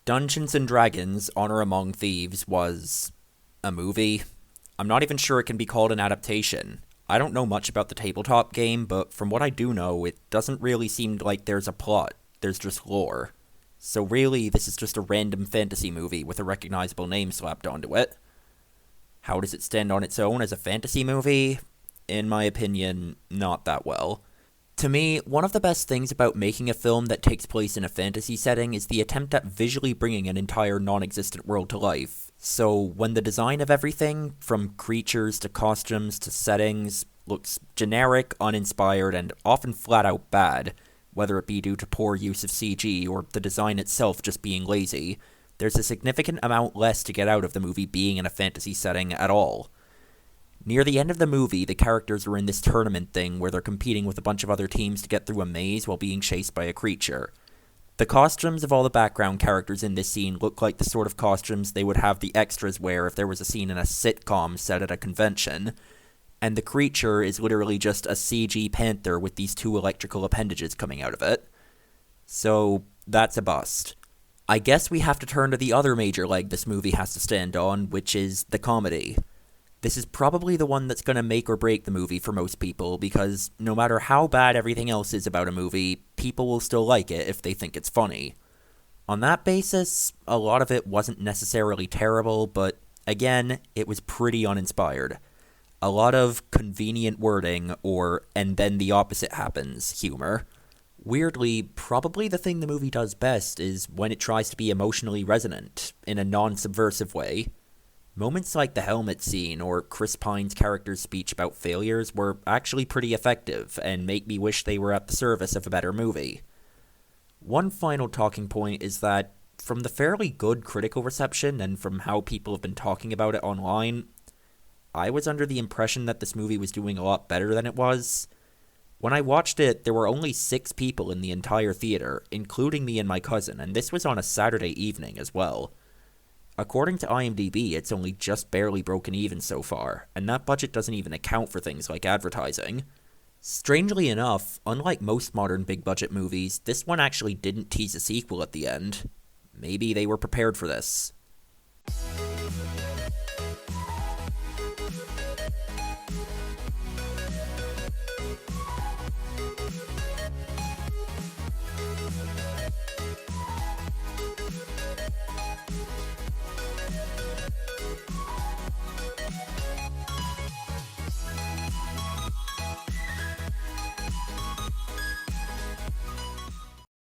Dungeons and Dragons: Honor Among Thieves was a movie. I'm not even sure it can be called an adaptation. I don't know much about the tabletop game, but from what I do know, it doesn't really seem like there's a plot. There's just lore. So really, this is just a random fantasy movie with a recognizable name slapped onto it. How does it stand on its own as a fantasy movie? In my opinion, not that well. To me, one of the best things about making a film that takes place in a fantasy setting is the attempt at visually bringing an entire non-existent world to life. So when the design of everything, from creatures to costumes to settings, looks generic, uninspired, and often flat out bad, whether it be due to poor use of CG or the design itself just being lazy, there's a significant amount less to get out of the movie being in a fantasy setting at all. Near the end of the movie, the characters are in this tournament thing where they're competing with a bunch of other teams to get through a maze while being chased by a creature. The costumes of all the background characters in this scene look like the sort of costumes they would have the extras wear if there was a scene in a sitcom set at a convention, and the creature is literally just a CG panther with these two electrical appendages coming out of it. So, that's a bust. I guess we have to turn to the other major leg this movie has to stand on, which is the comedy. This is probably the one that's going to make or break the movie for most people, because no matter how bad everything else is about a movie, people will still like it if they think it's funny. On that basis, a lot of it wasn't necessarily terrible, but again, it was pretty uninspired. A lot of convenient wording, or and then the opposite happens humor. Weirdly, probably the thing the movie does best is when it tries to be emotionally resonant, in a non-subversive way. Moments like the helmet scene or Chris Pine's character's speech about failures were actually pretty effective and make me wish they were at the service of a better movie. One final talking point is that, from the fairly good critical reception and from how people have been talking about it online, I was under the impression that this movie was doing a lot better than it was. When I watched it, there were only 6 people in the entire theater, including me and my cousin, and this was on a Saturday evening as well. According to IMDb, it's only just barely broken even so far, and that budget doesn't even account for things like advertising. Strangely enough, unlike most modern big-budget movies, this one actually didn't tease a sequel at the end. Maybe they were prepared for this.